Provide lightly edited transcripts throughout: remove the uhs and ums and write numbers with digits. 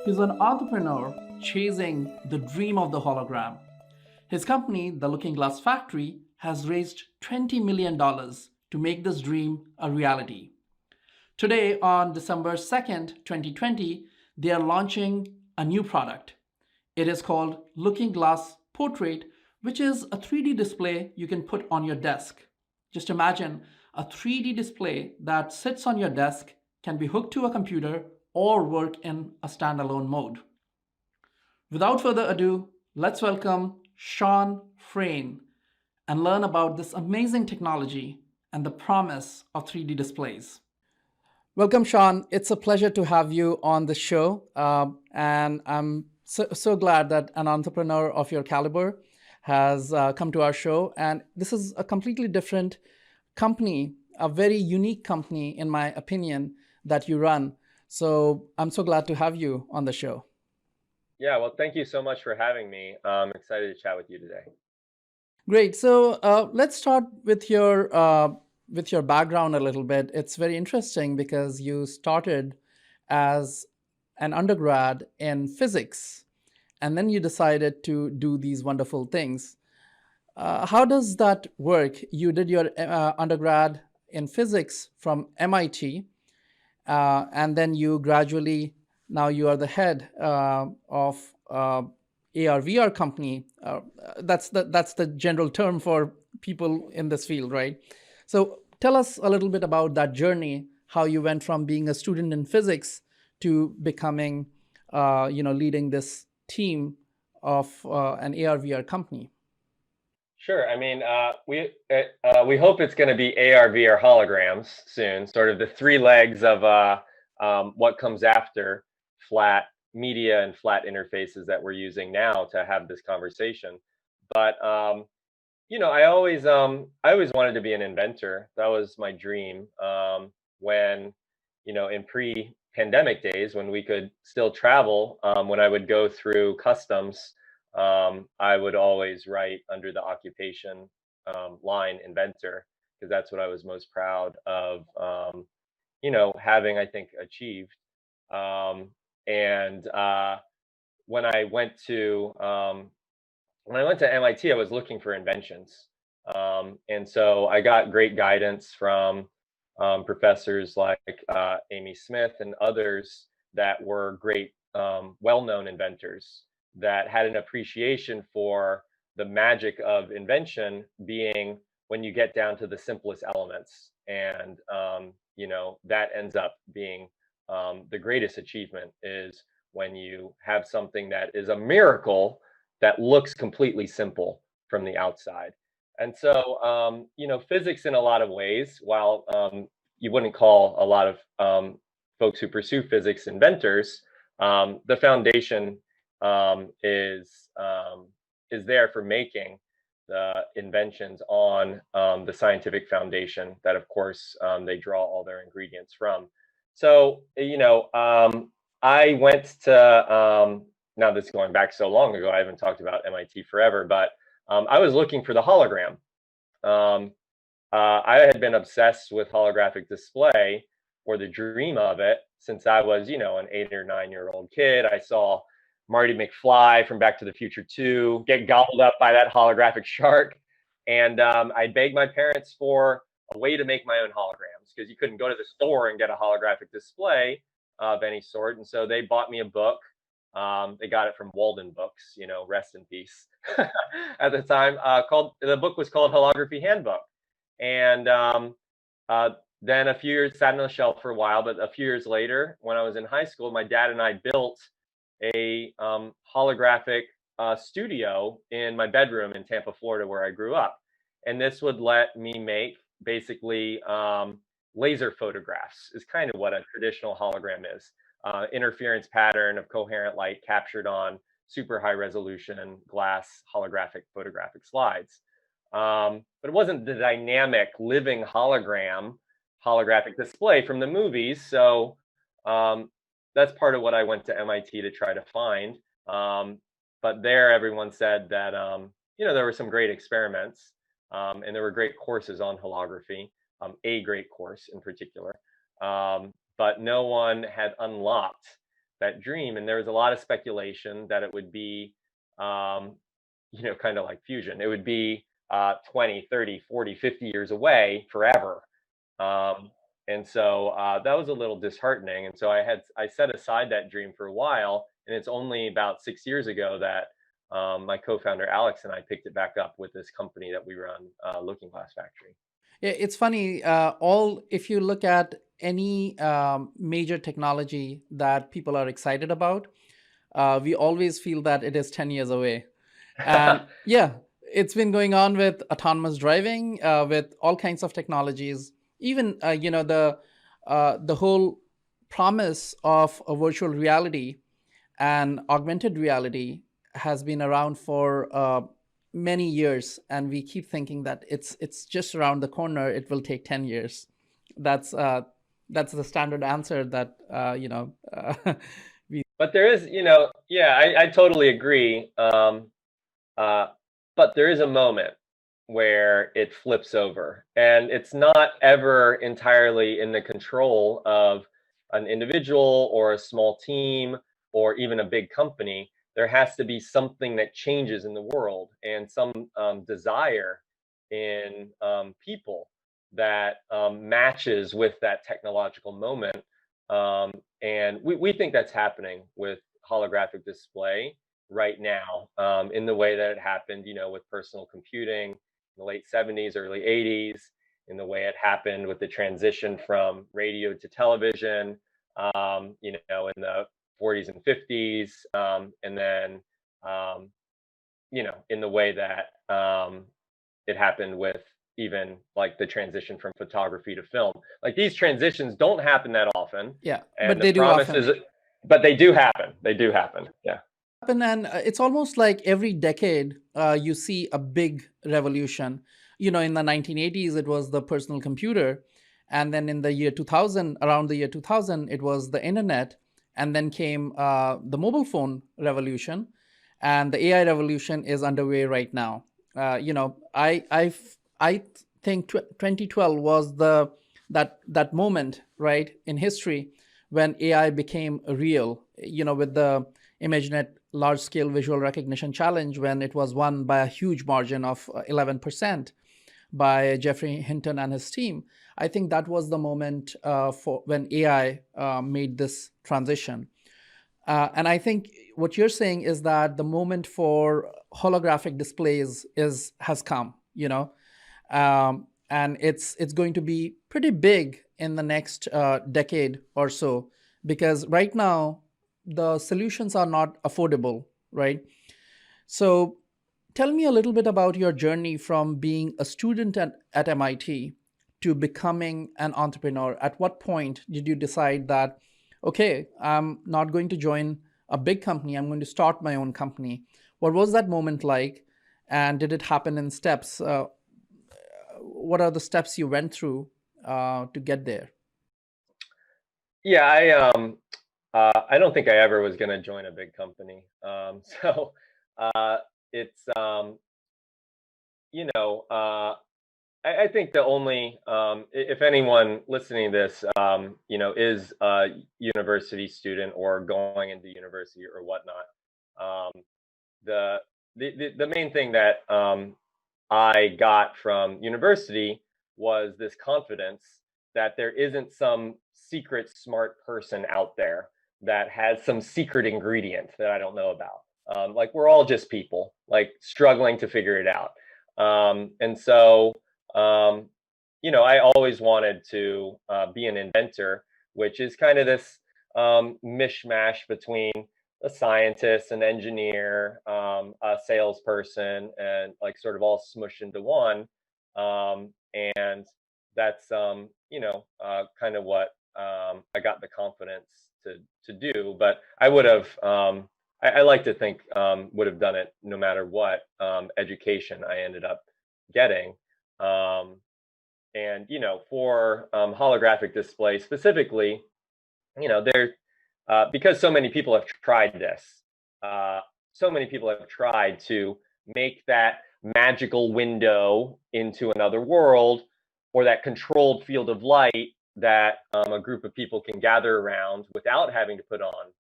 He's an entrepreneur chasing the dream of the hologram. His company, the Looking Glass Factory, has raised $20 million to make this dream a reality. Today, on December 2nd, 2020, they are launching a new product. It is called Looking Glass Portrait, which is a 3D display you can put on your desk. Just imagine a 3D display that sits on your desk, can be hooked to a computer, or work in a standalone mode. Without further ado, let's welcome Shawn Frayne and learn about this amazing technology and the promise of 3D displays. Welcome, Shawn. It's a pleasure to have you on the show. And I'm so glad that an entrepreneur of your caliber has come to our show. And this is a completely different company, a very unique company, in my opinion, that you run. So I'm so glad to have you on the show. Yeah, well, thank you so much for having me. I'm excited to chat with you today. Great. So let's start with your background a little bit. It's very interesting because you started as an undergrad in physics, and then you decided to do these wonderful things. How does that work? You did your undergrad in physics from MIT, and then you gradually, now you are the head of AR/VR company. That's the general term for people in this field, right? So tell us a little bit about that journey, how you went from being a student in physics to becoming, leading this team of an AR/VR company. Sure. I mean, we hope it's going to be AR/VR holograms soon. Sort of the three legs of what comes after flat media and flat interfaces that we're using now to have this conversation. But I always wanted to be an inventor. That was my dream. When in pre-pandemic days, when we could still travel, when I would go through customs. I would always write under the occupation line inventor, because that's what I was most proud of, having, I think, achieved. And when I went to MIT, I was looking for inventions, and so I got great guidance from professors like Amy Smith and others that were great, well-known inventors that had an appreciation for the magic of invention being when you get down to the simplest elements. And, that ends up being the greatest achievement, is when you have something that is a miracle that looks completely simple from the outside. And so, physics in a lot of ways, while you wouldn't call a lot of folks who pursue physics inventors, the foundation is there for making the inventions on the scientific foundation that, of course, they draw all their ingredients from. So, I went to, now this is going back so long ago, I haven't talked about MIT forever, but I was looking for the hologram. I had been obsessed with holographic display, or the dream of it, since I was, an 8 or 9 year old kid. I saw Marty McFly from Back to the Future 2 get gobbled up by that holographic shark. And I begged my parents for a way to make my own holograms, because you couldn't go to the store and get a holographic display of any sort. And so they bought me a book. They got it from Walden Books, rest in peace, at the time. The book was called Holography Handbook. And then a few years, sat on the shelf for a while, but a few years later, when I was in high school, my dad and I built a holographic studio in my bedroom in Tampa, Florida, where I grew up. And this would let me make basically laser photographs, is kind of what a traditional hologram is. Interference pattern of coherent light captured on super high resolution glass holographic photographic slides. But it wasn't the dynamic living holographic display from the movies. So that's part of what I went to MIT to try to find. But there, everyone said that, there were some great experiments, and there were great courses on holography, a great course in particular. But no one had unlocked that dream, and there was a lot of speculation that it would be, kind of like fusion. It would be 20, 30, 40, 50 years away forever. And so that was a little disheartening. And so I set aside that dream for a while, and it's only about 6 years ago that my co-founder Alex and I picked it back up with this company that we run, Looking Glass Factory. Yeah, it's funny. If you look at any major technology that people are excited about, we always feel that it is 10 years away. And yeah, it's been going on with autonomous driving, with all kinds of technologies. Even the whole promise of a virtual reality and augmented reality has been around for many years, and we keep thinking that it's just around the corner. It will take 10 years. That's the standard answer that we. But there is, yeah, I totally agree. But there is a moment where it flips over, and it's not ever entirely in the control of an individual or a small team or even a big company. There has to be something that changes in the world, and some desire in people that matches with that technological moment. And we think that's happening with holographic display right now, in the way that it happened, with personal computing in the late 70s, early 80s, in the way it happened with the transition from radio to television, in the 40s and 50s, and then, in the way that it happened with even like the transition from photography to film. Like, these transitions don't happen that often. Yeah, And but they do often. But they do happen. They do happen. Yeah. And it's almost like every decade you see a big revolution. In the 1980s, it was the personal computer. And then in the year 2000, around the year 2000, it was the internet. And then came the mobile phone revolution. And the AI revolution is underway right now. I think 2012 was that moment, right, in history when AI became real, with the ImageNet large-scale visual recognition challenge, when it was won by a huge margin of 11% by Jeffrey Hinton and his team. I think that was the moment for when AI made this transition. And I think what you're saying is that the moment for holographic displays has come, and it's going to be pretty big in the next decade or so, because right now the solutions are not affordable, right? So tell me a little bit about your journey from being a student at MIT to becoming an entrepreneur. At what point did you decide that, okay, I'm not going to join a big company, I'm going to start my own company? What was that moment like? And did it happen in steps? What are the steps you went through to get there? Yeah, I don't think I ever was going to join a big company. So it's, I think the only, if anyone listening to this, is a university student or going into university or whatnot, the main thing that I got from university was this confidence that there isn't some secret smart person out there that has some secret ingredient that I don't know about. Like, we're all just people, like, struggling to figure it out. And so, I always wanted to be an inventor, which is kind of this mishmash between a scientist, an engineer, a salesperson, and like sort of all smushed into one. And that's, kind of what I got the confidence to do. But I would have, I like to think, would have done it no matter what education I ended up getting. And, for holographic display specifically, there, because so many people have tried this, so many people have tried to make that magical window into another world, or that controlled field of light that a group of people can gather around without having to put on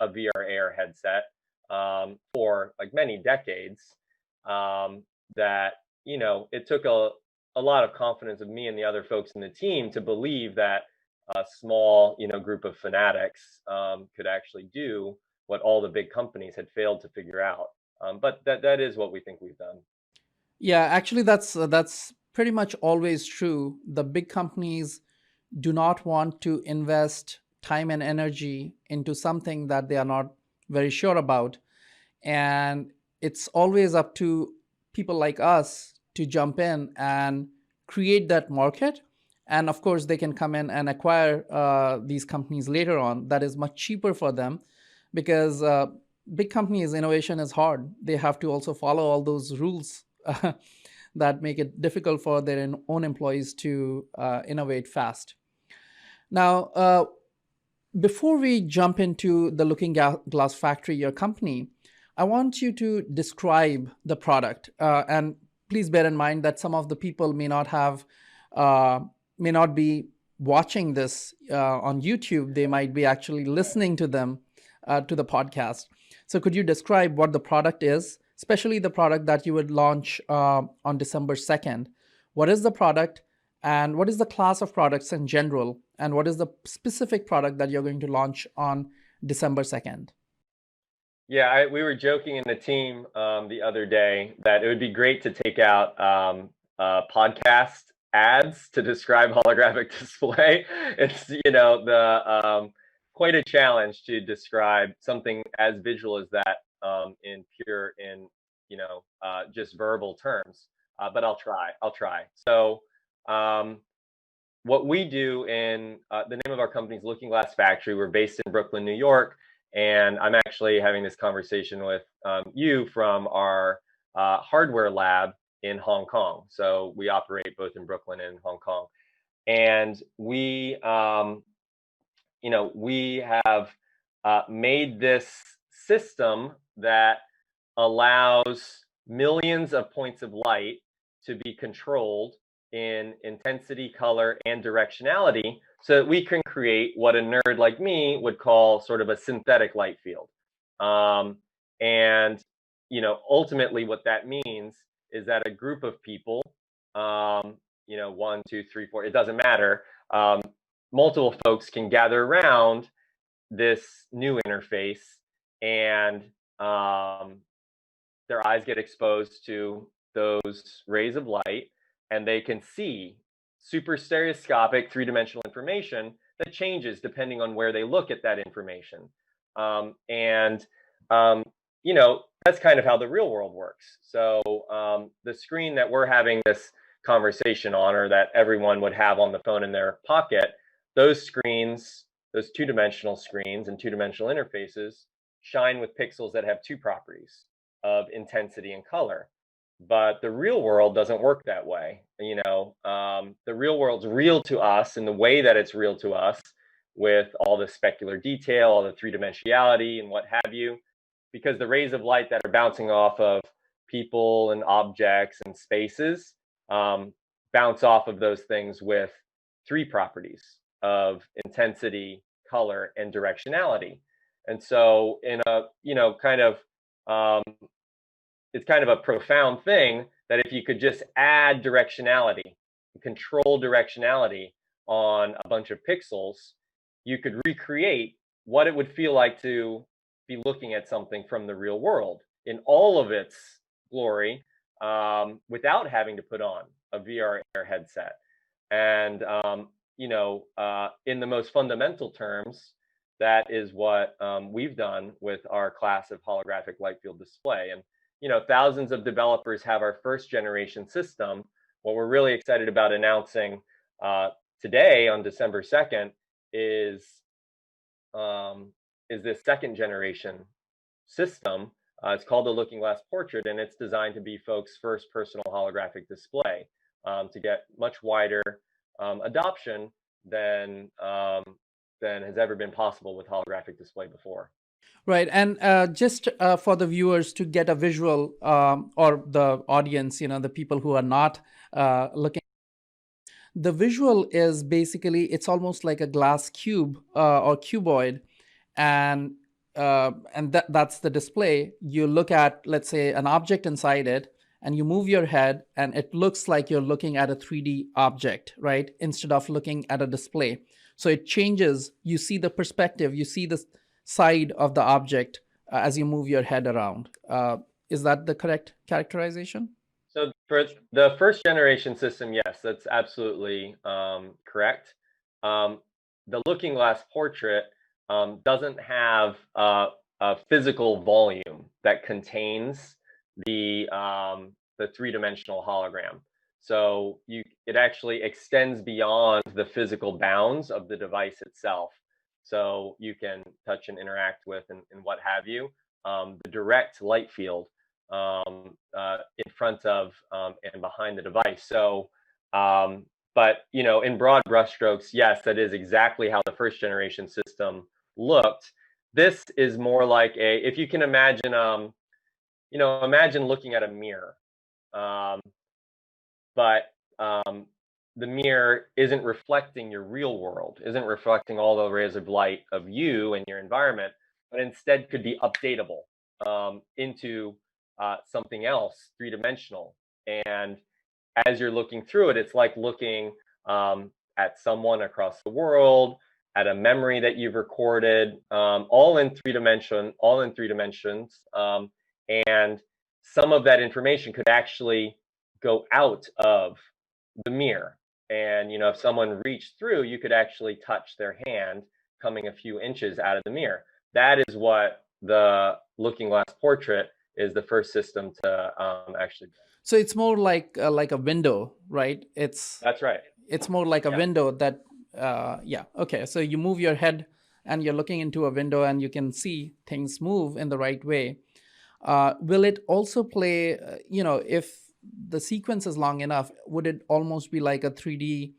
a VR AR headset for like many decades. That it took a lot of confidence of me and the other folks in the team to believe that a small group of fanatics could actually do what all the big companies had failed to figure out. But that is what we think we've done. Yeah, actually, that's pretty much always true. The big companies do not want to invest time and energy into something that they are not very sure about, and it's always up to people like us to jump in and create that market. And of course, they can come in and acquire these companies later on. That is much cheaper for them, because big companies innovation is hard. They have to also follow all those rules that make it difficult for their own employees to innovate fast. Now, before we jump into the Looking Glass Factory, your company, I want you to describe the product. And please bear in mind that some of the people may not be watching this on YouTube. They might be actually listening to them to the podcast. So could you describe what the product is, especially the product that you would launch on December 2nd? What is the product, and what is the class of products in general, and what is the specific product that you're going to launch on December 2nd? Yeah, we were joking in the team the other day that it would be great to take out podcast ads to describe holographic display. It's quite a challenge to describe something as visual as that in just verbal terms. But I'll try. So what we do in the name of our company is Looking Glass Factory. We're based in Brooklyn, New York. And I'm actually having this conversation with you from our hardware lab in Hong Kong. So we operate both in Brooklyn and Hong Kong. And we have made this system that allows millions of points of light to be controlled in intensity, color, and directionality, so that we can create what a nerd like me would call sort of a synthetic light field. And ultimately what that means is that a group of people, 1, 2, 3, 4, it doesn't matter, multiple folks can gather around this new interface, and their eyes get exposed to those rays of light, and they can see super stereoscopic three-dimensional information that changes depending on where they look at that information. That's kind of how the real world works. So the screen that we're having this conversation on, or that everyone would have on the phone in their pocket, those screens, those two-dimensional screens and two-dimensional interfaces, shine with pixels that have two properties of intensity and color. But the real world doesn't work that way. The real world's real to us in the way that it's real to us, with all the specular detail, all the three-dimensionality and what have you, because the rays of light that are bouncing off of people and objects and spaces bounce off of those things with three properties of intensity, color, and directionality. And so in a it's kind of a profound thing that if you could just add directionality, control directionality on a bunch of pixels, you could recreate what it would feel like to be looking at something from the real world in all of its glory, without having to put on a VR headset. And in the most fundamental terms, that is what we've done with our class of holographic light field display. And thousands of developers have our first generation system. What we're really excited about announcing today on December 2nd is this second generation system. It's called the Looking Glass Portrait, and it's designed to be folks' first personal holographic display, to get much wider adoption than has ever been possible with holographic display before. Right. And just for the viewers to get a visual, or the audience, the people who are not looking, the visual is basically, it's almost like a glass cube or cuboid. And and that's the display. You look at, let's say, an object inside it, and you move your head, and it looks like you're looking at a 3D object, right? Instead of looking at a display. So it changes. You see the perspective, you see the side of the object as you move your head around. Is that the correct characterization? So for the first generation system, yes, that's absolutely correct. The Looking Glass portrait doesn't have a physical volume that contains the three-dimensional hologram. So it actually extends beyond the physical bounds of the device itself. So you can touch and interact with and what have you. The direct light field in front of and behind the device. So, but in broad brushstrokes, yes, that is exactly how the first generation system looked. This is more like if you can imagine, imagine looking at a mirror, but the mirror isn't reflecting your real world, isn't reflecting all the rays of light of you and your environment, but instead could be updatable into something else, three-dimensional. And as you're looking through it, it's like looking at someone across the world, at a memory that you've recorded, all in three dimensions. And some of that information could actually go out of the mirror. And if someone reached through, you could actually touch their hand coming a few inches out of the mirror. That is what the Looking Glass portrait is, the first system to actually. So it's more like a window, right? That's right. It's more like a Yeah. window that yeah, okay. So you move your head and you're looking into a window and you can see things move in the right way. Will it also play, if the sequence is long enough, would it almost be like a 3D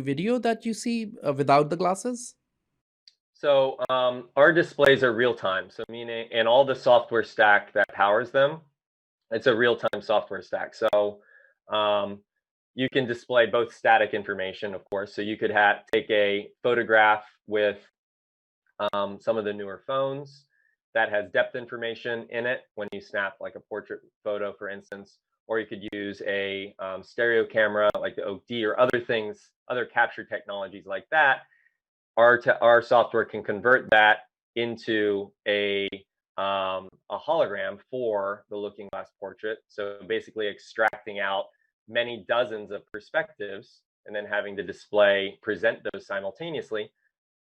video that you see without the glasses? So our displays are real time. So meaning, and all the software stack that powers them, it's a real time software stack. So um, you can display both static information, of course. So you could take a photograph with some of the newer phones that has depth information in it when you snap like a portrait photo, for instance, or you could use a stereo camera like the OD or other things, other capture technologies like that. Our software can convert that into a hologram for the Looking Glass portrait. So basically extracting out many dozens of perspectives and then having the display present those simultaneously.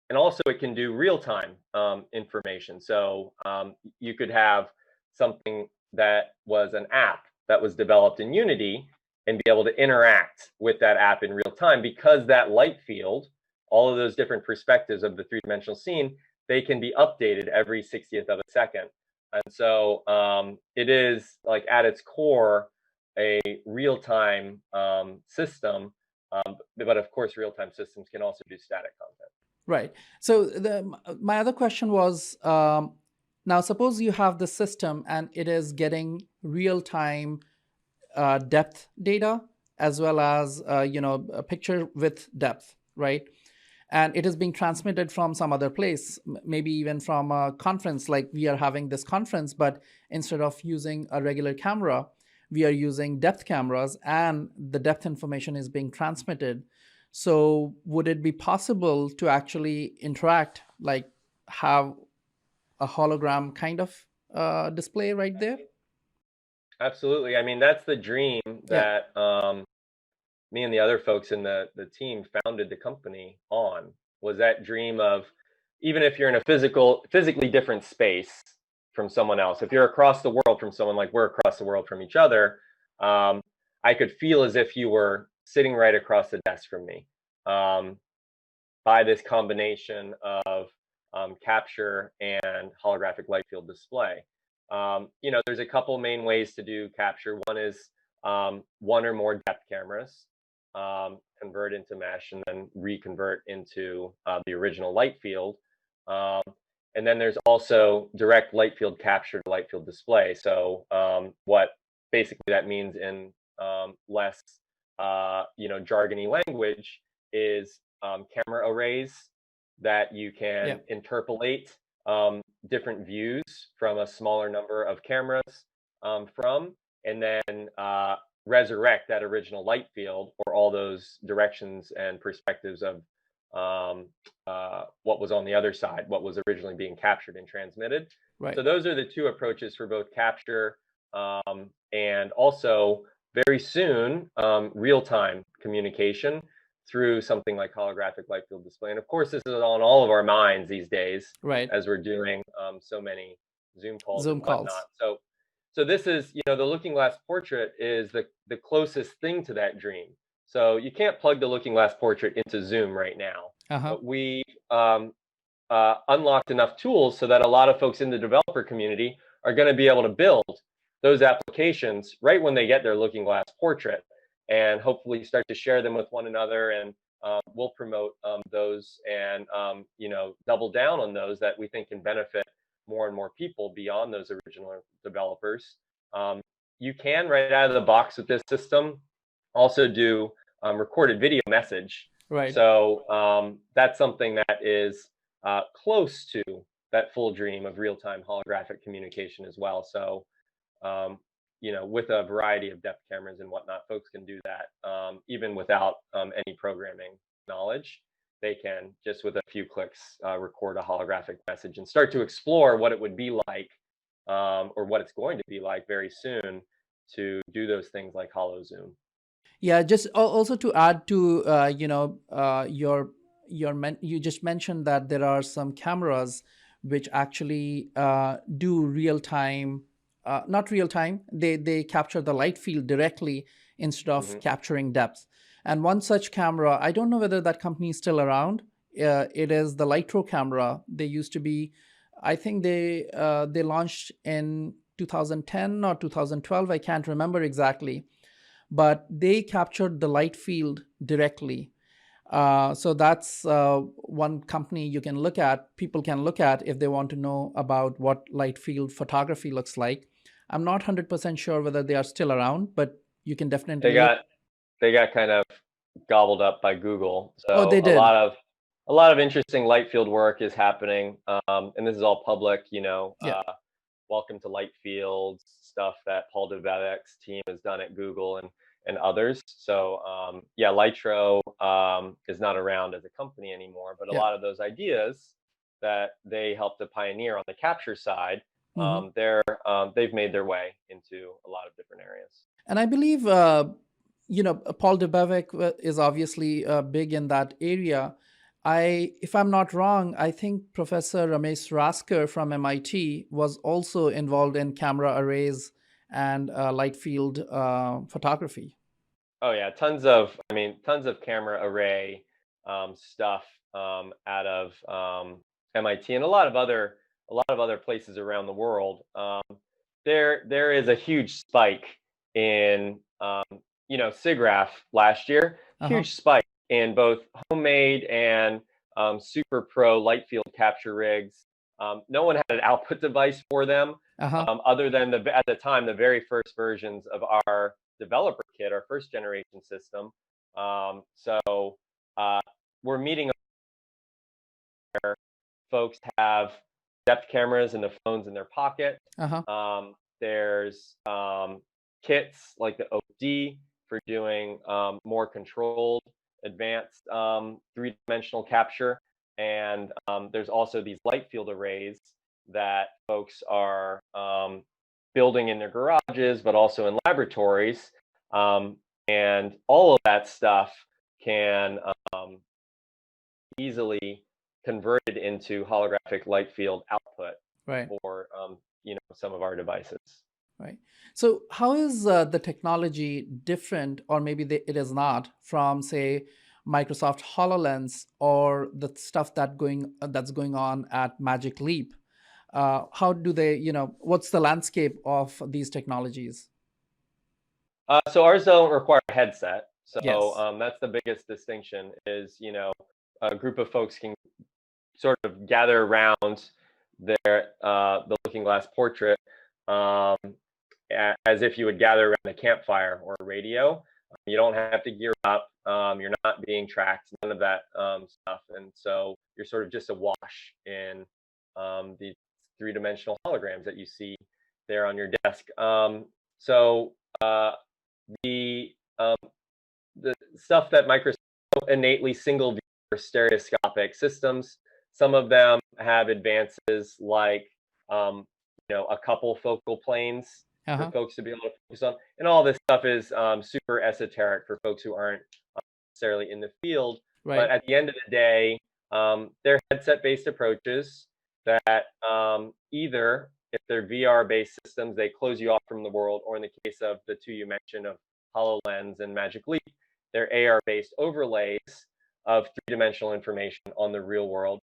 And also it can do real-time information. So you could have something that was an app that was developed in Unity and be able to interact with that app in real time, because that light field, all of those different perspectives of the three-dimensional scene, they can be updated every 60th of a second. And so it is like at its core a real-time system, but of course real-time systems can also do static content. Right. So my other question was, now suppose you have the system and it is getting real-time depth data as well as a picture with depth, right? And it is being transmitted from some other place, maybe even from a conference, like we are having this conference, but instead of using a regular camera, we are using depth cameras and the depth information is being transmitted. So would it be possible to actually interact, like have a hologram kind of display right there? Absolutely. I mean, that's the dream Yeah. that me and the other folks in the team founded the company on, was that dream of, even if you're in a physically different space from someone else, if you're across the world from someone, like we're across the world from each other, I could feel as if you were sitting right across the desk from me, by this combination of capture and holographic light field display. There's a couple main ways to do capture. One is one or more depth cameras, convert into mesh, and then reconvert into the original light field. And then there's also direct light field capture to light field display. So what basically that means in less jargony language is camera arrays that you can interpolate different views from a smaller number of cameras from, and then resurrect that original light field or all those directions and perspectives of what was on the other side, what was originally being captured and transmitted. Right. So those are the two approaches for both capture and also very soon real-time communication through something like holographic light field display. And of course, this is on all of our minds these days Right. as we're doing so many Zoom calls Zoom and whatnot. calls. So this is, the looking glass portrait is the closest thing to that dream. So you can't plug the looking glass portrait into Zoom right now. Uh-huh. But we unlocked enough tools so that a lot of folks in the developer community are going to be able to build those applications right when they get their looking glass portrait, and hopefully start to share them with one another. And we'll promote those and double down on those that we think can benefit more and more people beyond those original developers. You can, right out of the box with this system, also do recorded video message. Right. So that's something that is close to that full dream of real-time holographic communication as well. So with a variety of depth cameras and whatnot, folks can do that even without any programming knowledge. They can just with a few clicks record a holographic message and start to explore what it would be like or what it's going to be like very soon to do those things like Holo Zoom. Yeah, just also to add to you just mentioned that there are some cameras which actually do real time, not real time. They capture the light field directly instead of capturing depth. And one such camera, I don't know whether that company is still around. It is the Lightro camera. They used to be, I think they launched in 2010 or 2012. I can't remember exactly, but they captured the light field directly. So that's one company you can look at, people can look at if they want to know about what light field photography looks like. I'm not 100% sure whether they are still around, but you can definitely they got kind of gobbled up by Google. So Oh, they did. A lot of interesting light field work is happening, and this is all public. Welcome to Light Fields stuff that Paul Debevic's team has done at Google and others. So Lightro is not around as a company anymore, but a lot of those ideas that they helped to pioneer on the capture side, they've made their way into a lot of different areas. And I believe Paul Debevic is obviously big in that area. If I'm not wrong, I think Professor Ramesh Rasker from MIT was also involved in camera arrays and light field photography. Oh yeah, tons of camera array stuff out of MIT and a lot of other places around the world. There is a huge spike in SIGGRAPH last year. Huge spike in both homemade and super pro light field capture rigs. No one had an output device for them other than at the time the very first versions of our developer kit, our first generation system. So we're meeting where folks have depth cameras and the phones in their pocket. There's kits like the OD for doing more controlled, advanced three-dimensional capture. And there's also these light field arrays that folks are building in their garages, but also in laboratories. And all of that stuff can easily converted into holographic light field output for some of our devices. Right. So how is the technology different, or maybe it is not, from say Microsoft HoloLens or the stuff that's going on at Magic Leap? How do they, what's the landscape of these technologies? So ours don't require a headset. So that's the biggest distinction is, a group of folks can sort of gather around the looking glass portrait as if you would gather around a campfire or a radio. You don't have to gear up. You're not being tracked, none of that stuff. And so you're sort of just awash in the three-dimensional holograms that you see there on your desk. So the the stuff that Microsoft innately single view or stereoscopic systems. Some of them have advances like a couple focal planes for Uh-huh. folks to be able to focus on, and all this stuff is super esoteric for folks who aren't necessarily in the field. But Right. at the end of the day, they're headset-based approaches that either, if they're VR-based systems, they close you off from the world, or in the case of the two you mentioned of HoloLens and Magic Leap, they're AR-based overlays of three-dimensional information on the real world.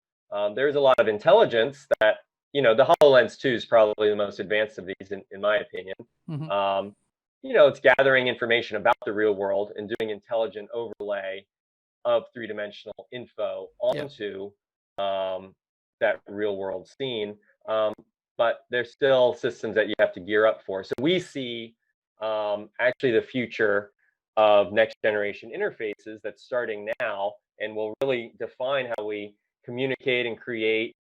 There's a lot of intelligence that, the HoloLens 2 is probably the most advanced of these, in my opinion. Hmm. It's gathering information about the real world and doing intelligent overlay of three-dimensional info Yeah. onto that real world scene. But there's still systems that you have to gear up for. So we see actually the future of next generation interfaces that's starting now and will really define how we communicate and create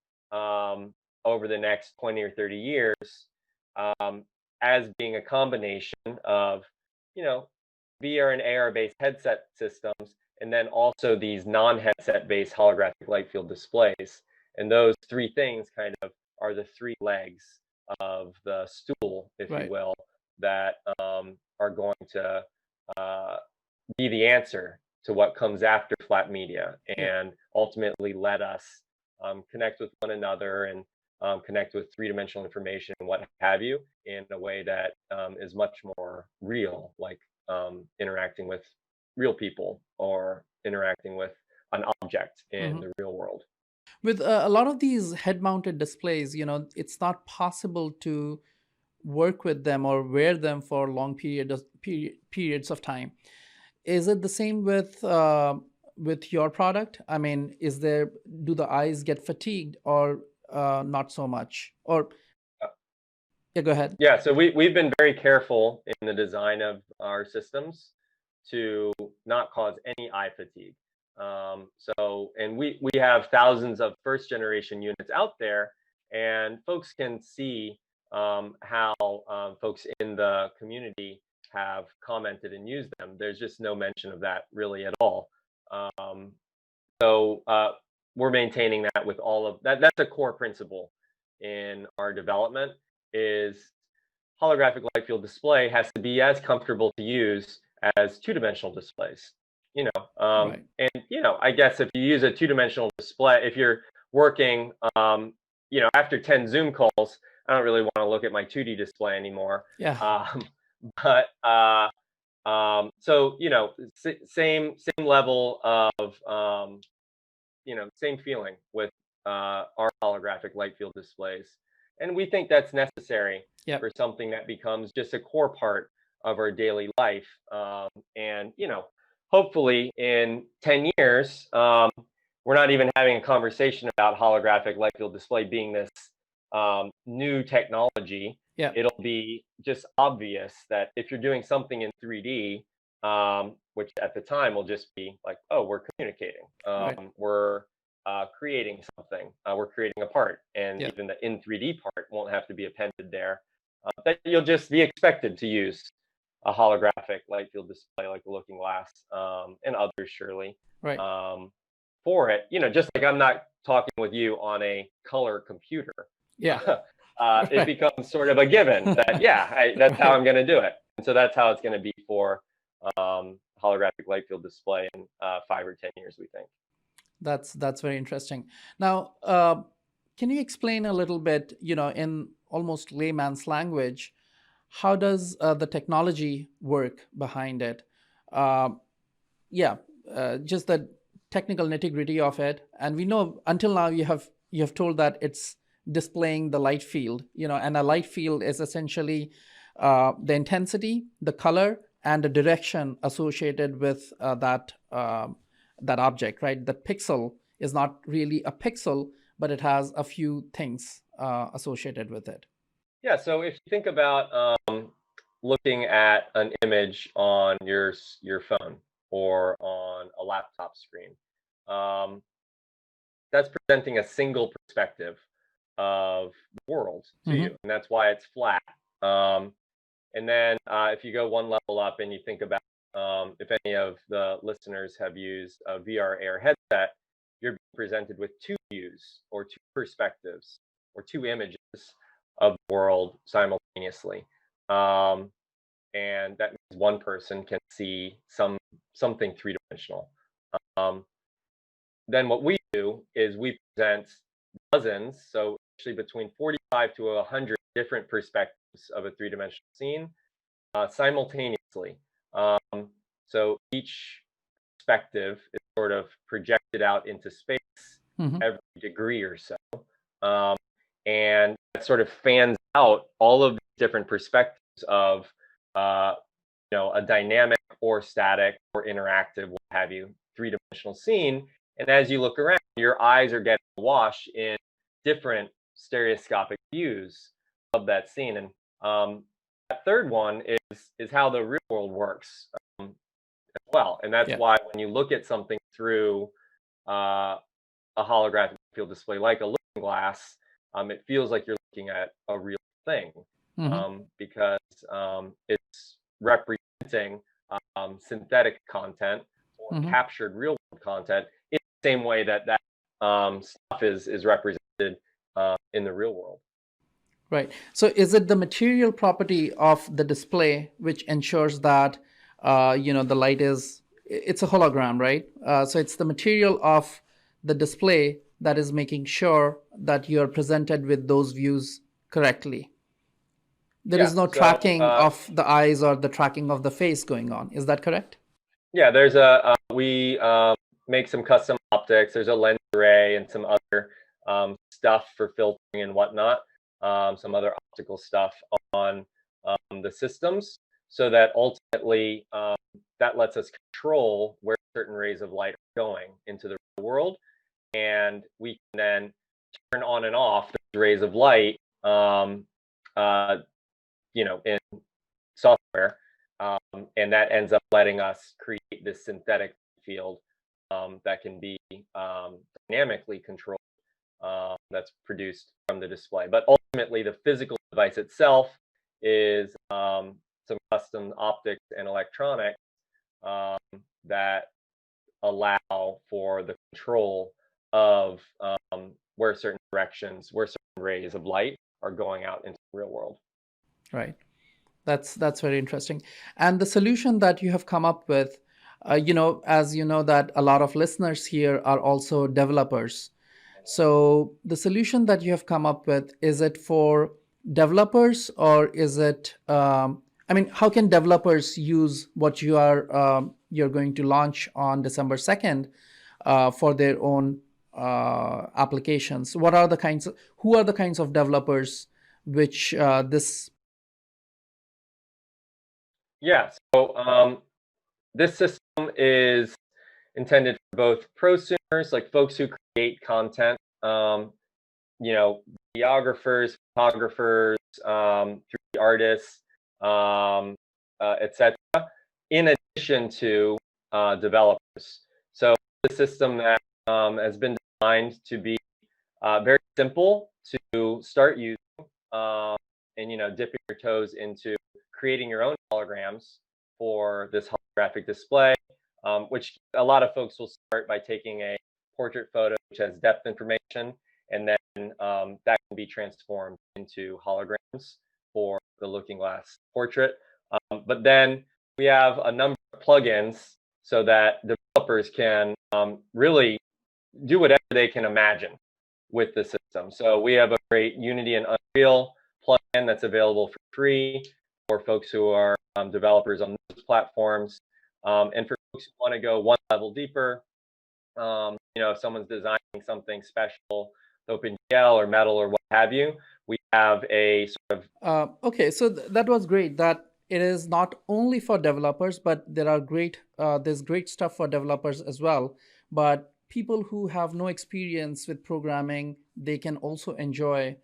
over the next 20 or 30 years, as being a combination of, you know, VR and AR based headset systems, and then also these non-headset based holographic light field displays. And those three things kind of are the three legs of the stool, if you Right. will, that are going to be the answer to what comes after flat media, Yeah. and ultimately let us connect with one another and connect with three-dimensional information and what have you in a way that is much more real, like interacting with real people or interacting with an object in Hmm. the real world. With a lot of these head-mounted displays, it's not possible to work with them or wear them for long periods of time. Is it the same with your product? I mean, do the eyes get fatigued or not so much? Or Uh, yeah, go ahead. Yeah, so we've been very careful in the design of our systems to not cause any eye fatigue. And we have thousands of first generation units out there, and folks can see how folks in the community have commented and used them. There's just no mention of that really at all. Um, so we're maintaining that with all of that. That's a core principle in our development is holographic light field display has to be as comfortable to use as two-dimensional displays. Right. And I guess if you use a two-dimensional display, if you're working, after 10 Zoom calls, I don't really want to look at my 2D display anymore. Yeah. But same level of same feeling with our holographic light field displays. And we think that's necessary Yep. for something that becomes just a core part of our daily life. And hopefully in 10 years, we're not even having a conversation about holographic light field display being this new technology. Yeah. It'll be just obvious that if you're doing something in 3D, which at the time will just be like, oh, we're communicating, Right. we're creating something, we're creating a part, and Yeah. even the in 3D part won't have to be appended there. That you'll just be expected to use a holographic light field display like the Looking Glass, and others surely, Right. um, for it. Just like I'm not talking with you on a color computer. Yeah. It Right. becomes sort of a given that, yeah, that's how Right. I'm going to do it. And so that's how it's going to be for holographic light field display in 5 or 10 years, we think. That's very interesting. Now, can you explain a little bit, in almost layman's language, how does the technology work behind it? Uh, yeah, just the technical nitty gritty of it. And we know until now you have told that it's displaying the light field, and a light field is essentially the intensity, the color, and the direction associated with that object, right? The pixel is not really a pixel, but it has a few things associated with it. Yeah, so if you think about looking at an image on your phone or on a laptop screen, um, that's presenting a single perspective of the world to Mm-hmm. you, and that's why it's flat. Um, and then if you go one level up and you think about if any of the listeners have used a VR AR headset, you're presented with two views or two perspectives or two images of the world simultaneously. Um, and that means one person can see something three-dimensional. Um, then what we do is we present dozens, so actually between 45 to 100 different perspectives of a three-dimensional scene simultaneously. Um, so each perspective is sort of projected out into space Mm-hmm. every degree or so. Um, and that sort of fans out all of the different perspectives of uh, a dynamic or static or interactive, what have you, three-dimensional scene. And as you look around, your eyes are getting washed in different stereoscopic views of that scene. And that third one is how the real world works as well. And that's Yeah. why when you look at something through a holographic field display like a looking glass, it feels like you're looking at a real thing Mm-hmm. because it's representing synthetic content or Mm-hmm. captured real world content in the same way that stuff is represented in the real world. Right. So is it the material property of the display which ensures that, the light it's a hologram, right? So it's the material of the display that is making sure that you are presented with those views correctly. There Yeah. is no So tracking of the eyes or the tracking of the face going on. Is that correct? yeah, there's we make some custom optics. There's a lens array and some other stuff for filtering and whatnot. Some other optical stuff on the systems, so that ultimately that lets us control where certain rays of light are going into the real world, and we can then turn on and off those rays of light, uh, in software, and that ends up letting us create this synthetic field that can be dynamically controlled, that's produced from the display. But ultimately, the physical device itself is some custom optics and electronics um, that allow for the control of where certain directions, where certain rays of light are going out into the real world. Right. That's very interesting. And the solution that you have come up with, as you know, that a lot of listeners here are also developers. So the solution that you have come up with, is it for developers or is it, how can developers use what you're going to launch on December 2nd for their own applications? Who are the kinds of developers which this Yeah, so this system is intended for both prosumers, like folks who create content, videographers, photographers, 3D artists, etc., in addition to developers. So the system that has been designed to be very simple to start using, and dipping your toes into creating your own holograms for this holographic display, which a lot of folks will start by taking a portrait photo which has depth information, and then that can be transformed into holograms for the looking glass portrait. But then we have a number of plugins so that developers can really do whatever they can imagine with the system. So we have a great Unity and Unreal plugin that's available for free for folks who are developers on those platforms. And for folks who want to go one level deeper, if someone's designing something special, OpenGL or Metal or what have you, we have a sort of okay, so that was great. That it is not only for developers, but there's great stuff for developers as well. But people who have no experience with programming, they can also enjoy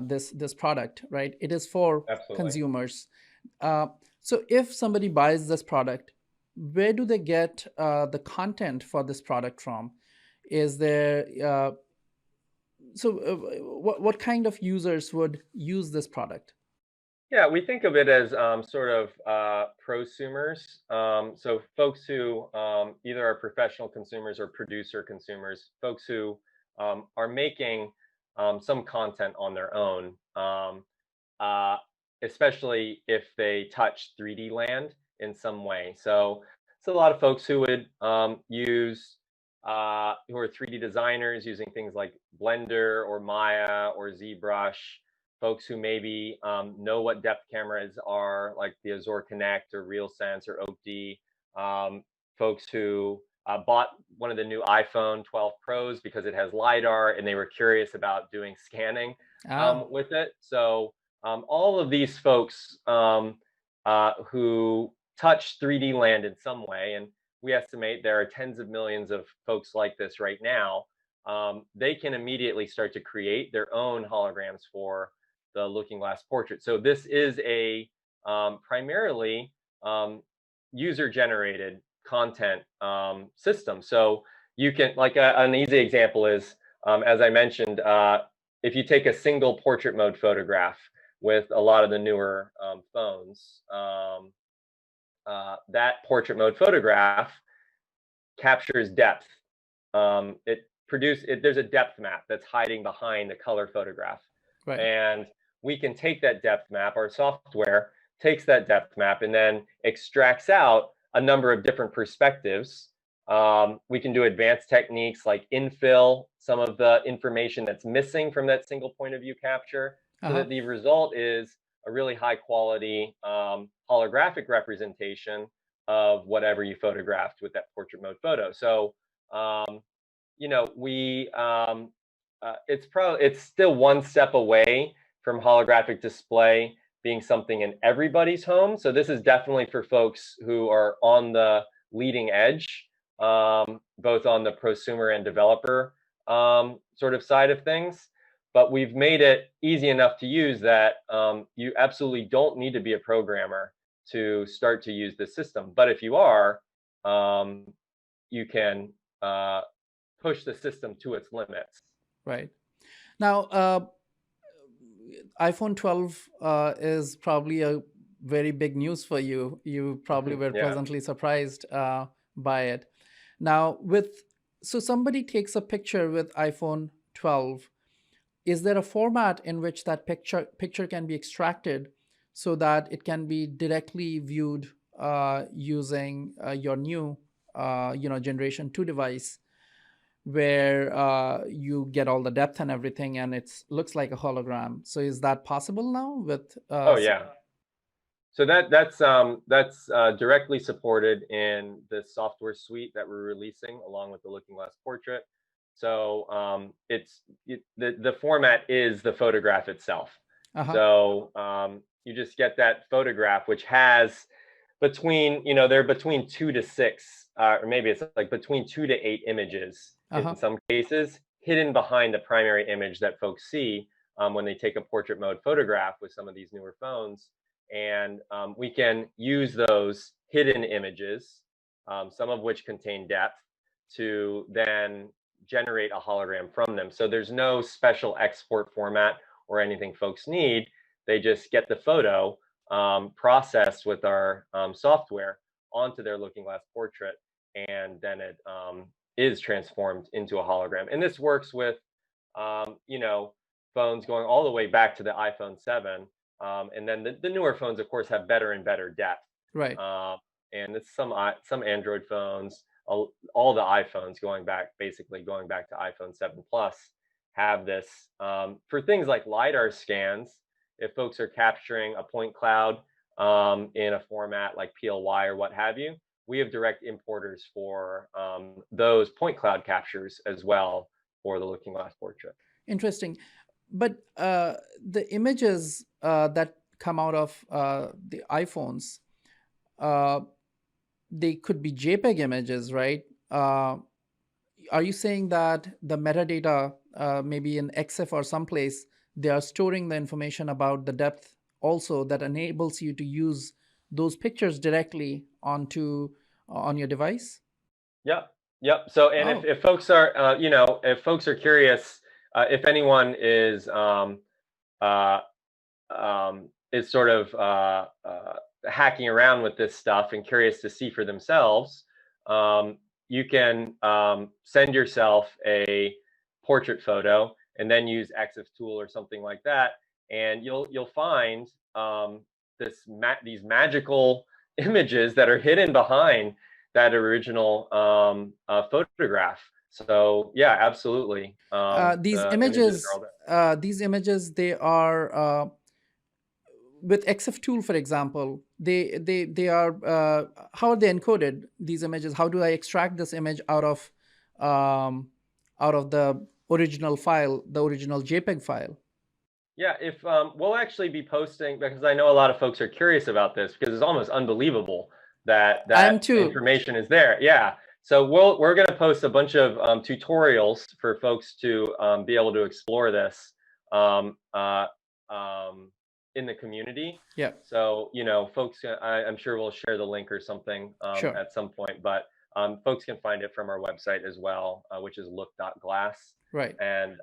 this product, right? It is for absolutely. consumers. So if somebody buys this product, where do they get the content for this product from? Is there what kind of users would use this product? Yeah, we think of it as sort of prosumers. So folks who either are professional consumers or producer consumers, folks who are making some content on their own, uh, especially if they touch 3D land in some way. So it's a lot of folks who would use, who are 3D designers using things like Blender or Maya or ZBrush, folks who maybe know what depth cameras are, like the Azure Connect or RealSense or OakD, folks who bought one of the new iPhone 12 Pros because it has LiDAR and they were curious about doing scanning Ah, with it. So all of these folks who touch 3D land in some way, and we estimate there are tens of millions of folks like this right now, they can immediately start to create their own holograms for the Looking Glass portrait. So this is a primarily user-generated content system. So you can, like an easy example is, as I mentioned, if you take a single portrait mode photograph with a lot of the newer phones, that portrait mode photograph captures depth. There's a depth map that's hiding behind the color photograph, right. and we can take that depth map. Our software takes that depth map and then extracts out a number of different perspectives. We can do advanced techniques like infill some of the information that's missing from that single point of view capture, so Uh-huh. that the result is a really high quality holographic representation of whatever you photographed with that portrait mode photo. So, um, it's still one step away from holographic display being something in everybody's home. So this is definitely for folks who are on the leading edge, both on the prosumer and developer sort of side of things. But we've made it easy enough to use that you absolutely don't need to be a programmer to start to use this system. But if you are, um, you can push the system to its limits. Right. Now, iPhone 12 is probably a very big news for you. You probably were Yeah. pleasantly surprised by it. Now, so somebody takes a picture with iPhone 12. Is there a format in which that picture can be extracted so that it can be directly viewed using your new, Generation 2 device, where you get all the depth and everything, and it looks like a hologram? So is that possible now with? Oh yeah. So that's directly supported in the software suite that we're releasing along with the Looking Glass Portrait. So the format is the photograph itself. Uh-huh. So you just get that photograph, which has they're between 2 to 6, or maybe it's like between 2 to 8 images in Uh-huh. some cases, hidden behind the primary image that folks see when they take a portrait mode photograph with some of these newer phones. And we can use those hidden images, some of which contain depth, to then generate a hologram from them. So there's no special export format or anything folks need. They just get the photo processed with our software onto their Looking Glass portrait, and then it is transformed into a hologram. And this works with, phones going all the way back to the iPhone 7. And then the newer phones, of course, have better and better depth. Right. And it's some Android phones, all the iPhones basically going back to iPhone 7 Plus, have this for things like LiDAR scans. If folks are capturing a point cloud in a format like PLY or what have you, we have direct importers for those point cloud captures as well for the Looking Glass portrait. Interesting. But the images that come out of the iPhones, uh, they could be JPEG images, right? Are you saying that the metadata, maybe in EXIF or someplace, they are storing the information about the depth also, that enables you to use those pictures directly on your device? Yep. Yep. So, and Oh, if folks are, if folks are curious, if anyone is sort of hacking around with this stuff and curious to see for themselves, you can send yourself a portrait photo and then use EXIF tool or something like that, and you'll find these magical images that are hidden behind that original photograph. So yeah, absolutely. These The images are images, all there. they are with EXIF tool, for example. They are how are they encoded? These images. How do I extract this image out of the original file, the original JPEG file? Yeah, if we'll actually be posting, because I know a lot of folks are curious about this, because it's almost unbelievable that I am that too. information is there. Yeah, so we're going to post a bunch of tutorials for folks to be able to explore this um, uh, in the community. Yeah, So folks, I'm sure we'll share the link or something sure. at some point, but folks can find it from our website as well, which is look.glass. Right. And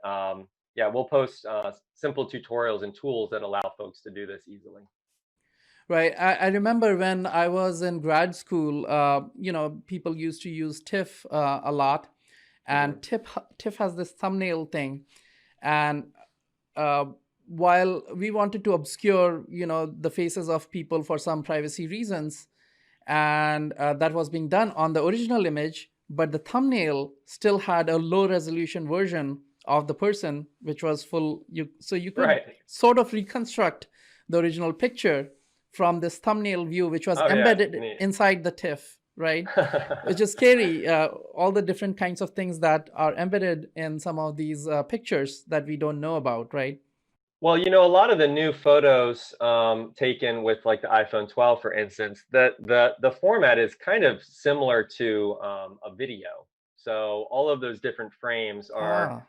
yeah, we'll post simple tutorials and tools that allow folks to do this easily. Right. I remember when I was in grad school, people used to use TIFF a lot, and TIFF has this thumbnail thing, and while we wanted to obscure, the faces of people for some privacy reasons, and that was being done on the original image, but the thumbnail still had a low resolution version of the person, which was full. So you could Right. sort of reconstruct the original picture from this thumbnail view, which was Oh, yeah. embedded Neat. inside the TIFF, right? Which is scary. All the different kinds of things that are embedded in some of these pictures that we don't know about, right? Well, a lot of the new photos taken with like the iPhone 12, for instance, the format is kind of similar to a video. So all of those different frames are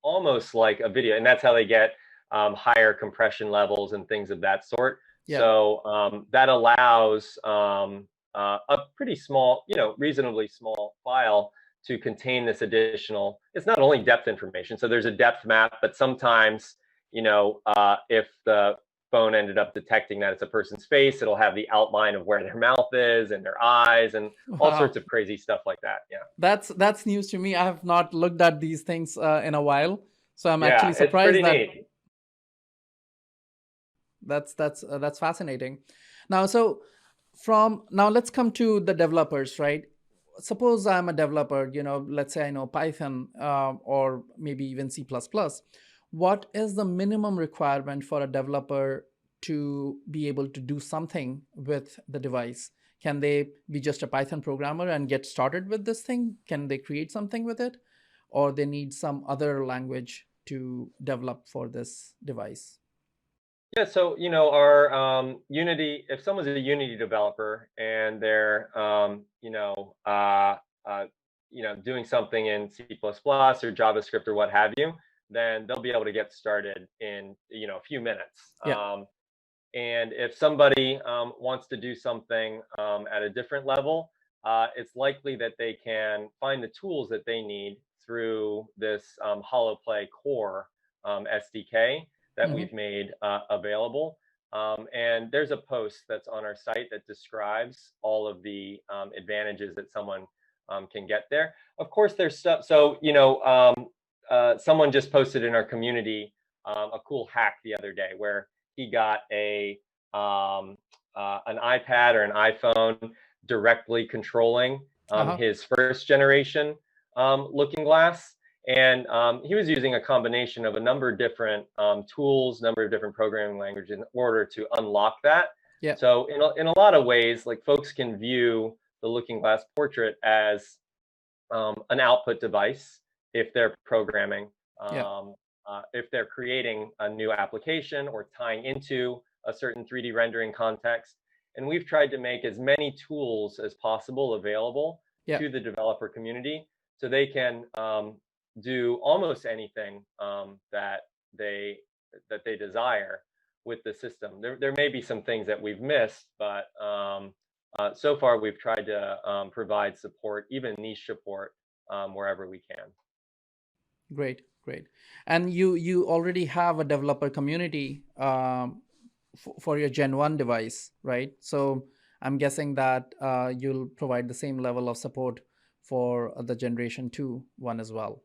almost like a video, and that's how they get higher compression levels and things of that sort. Yeah. So that allows a pretty small, reasonably small file to contain this additional. It's not only depth information, so there's a depth map, but sometimes if the phone ended up detecting that it's a person's face, it'll have the outline of where their mouth is and their eyes and all sorts of crazy stuff like that. Yeah. That's news to me. I have not looked at these things in a while, so I'm Yeah, actually it's surprised pretty neat. That's fascinating. Now, let's come to the developers, right? Suppose I'm a developer, let's say I know Python or maybe even C++. What is the minimum requirement for a developer to be able to do something with the device? Can they be just a Python programmer and get started with this thing? Can they create something with it? Or they need some other language to develop for this device? Yeah, so our Unity. If someone's a Unity developer and they're doing something in C++ or JavaScript or what have you, then they'll be able to get started in a few minutes. Yeah. And if somebody wants to do something at a different level, it's likely that they can find the tools that they need through this HoloPlay Core SDK that we've made available. And there's a post that's on our site that describes all of the advantages that someone can get there. Of course, there's stuff. So, someone just posted in our community a cool hack the other day where he got an iPad or an iPhone directly controlling his first generation Looking Glass. And he was using a combination of a number of different tools, number of different programming languages in order to unlock that. Yeah. So in a lot of ways, like folks can view the Looking Glass portrait as an output device if they're programming, if they're creating a new application or tying into a certain 3D rendering context. And we've tried to make as many tools as possible available to the developer community so they can do almost anything that they desire with the system. There may be some things that we've missed, but so far we've tried to provide support, even niche support, wherever we can. Great. Great. And you already have a developer community for your Gen 1 device, right? So I'm guessing that you'll provide the same level of support for the Generation 2 one as well.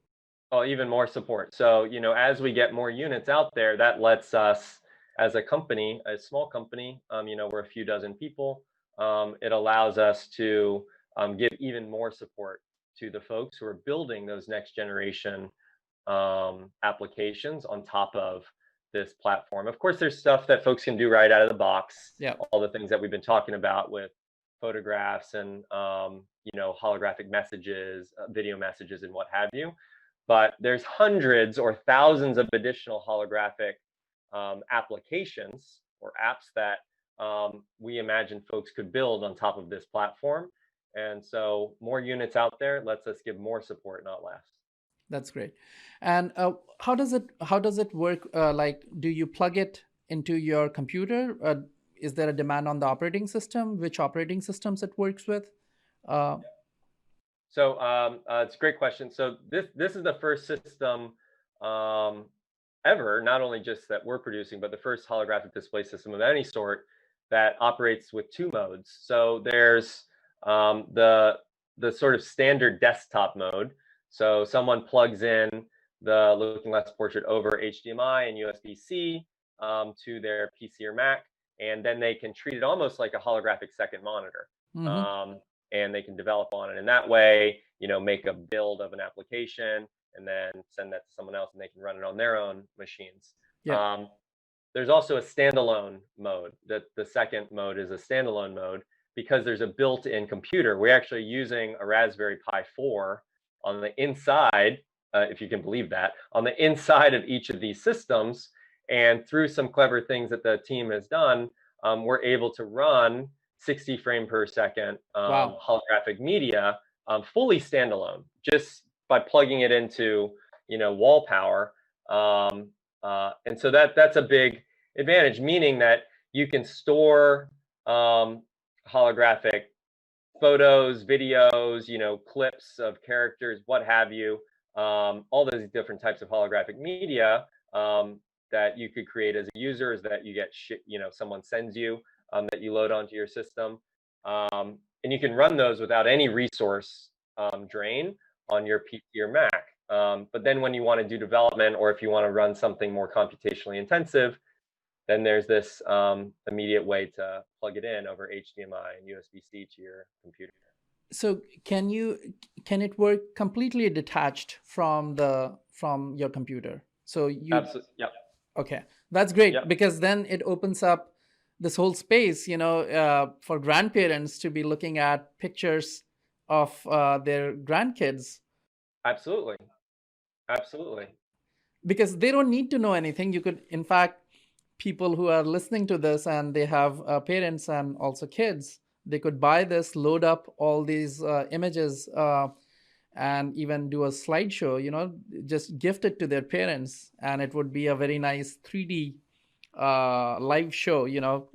Oh, even more support. So, as we get more units out there, that lets us, as a company, a small company, we're a few dozen people. It allows us to give even more support to the folks who are building those next generation applications on top of this platform. Of course, there's stuff that folks can do right out of the box. Yeah. All the things that we've been talking about with photographs and holographic messages, video messages, and what have you. But there's hundreds or thousands of additional holographic applications or apps that we imagine folks could build on top of this platform. And so more units out there lets us give more support, not less. That's great. And how does it work? Like, do you plug it into your computer? Is there a demand on the operating system? Which operating systems it works with? So it's a great question. So this is the first system ever, not only just that we're producing, but the first holographic display system of any sort that operates with two modes. So there's the sort of standard desktop mode. So someone plugs in the Looking Glass portrait over HDMI and USB-C to their PC or Mac, and then they can treat it almost like a holographic second monitor. Mm-hmm. And they can develop on it in that way, make a build of an application and then send that to someone else and they can run it on their own machines. Yeah. There's also a standalone mode. The second mode is a standalone mode because there's a built-in computer. We're actually using a Raspberry Pi 4 on the inside, if you can believe that, on the inside of each of these systems. And through some clever things that the team has done, we're able to run 60 frame per second Wow. holographic media fully standalone, just by plugging it into wall power. And so that's a big advantage, meaning that you can store holographic photos, videos, clips of characters, what have you, all those different types of holographic media that you could create as a user, is that you get someone sends you that you load onto your system, and you can run those without any resource drain on your PC or Mac. But then when you want to do development, or if you want to run something more computationally intensive, then there's this immediate way to plug it in over HDMI and USB-C to your computer. So can it work completely detached from your computer? So you Absolutely. Yep. Okay, that's great. Yep. Because then it opens up this whole space, for grandparents to be looking at pictures of their grandkids. Absolutely. Because they don't need to know anything. You could, in fact, people who are listening to this and they have parents and also kids, they could buy this, load up all these images, and even do a slideshow, just gift it to their parents, and it would be a very nice 3D live show,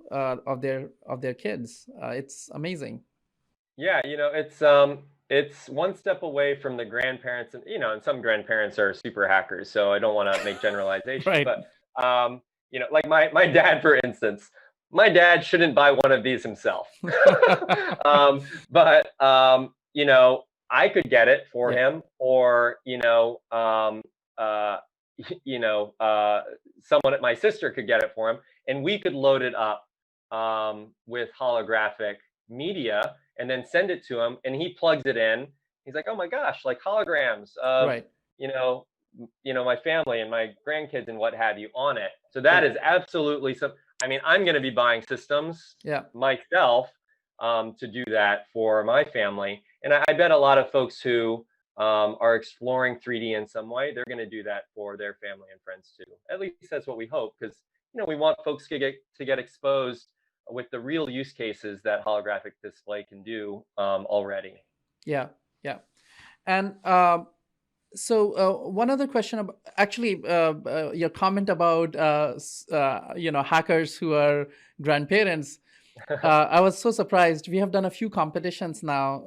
of their kids. It's amazing. Yeah, it's one step away from the grandparents, and and some grandparents are super hackers, so I don't want to make generalizations. Right. But like my dad, for instance, my dad shouldn't buy one of these himself. But I could get it for him, or someone at my sister could get it for him, and we could load it up with holographic media and then send it to him, and he plugs it in. He's like, oh my gosh, like holograms of Right. my family and my grandkids and what have you on it. So that is absolutely I'm going to be buying systems myself to do that for my family. And I bet a lot of folks who are exploring 3D in some way, they're going to do that for their family and friends too. At least that's what we hope, because we want folks to get exposed with the real use cases that holographic display can do already. Yeah. And so one other question about, actually, your comment about hackers who are grandparents. I was so surprised. We have done a few competitions now,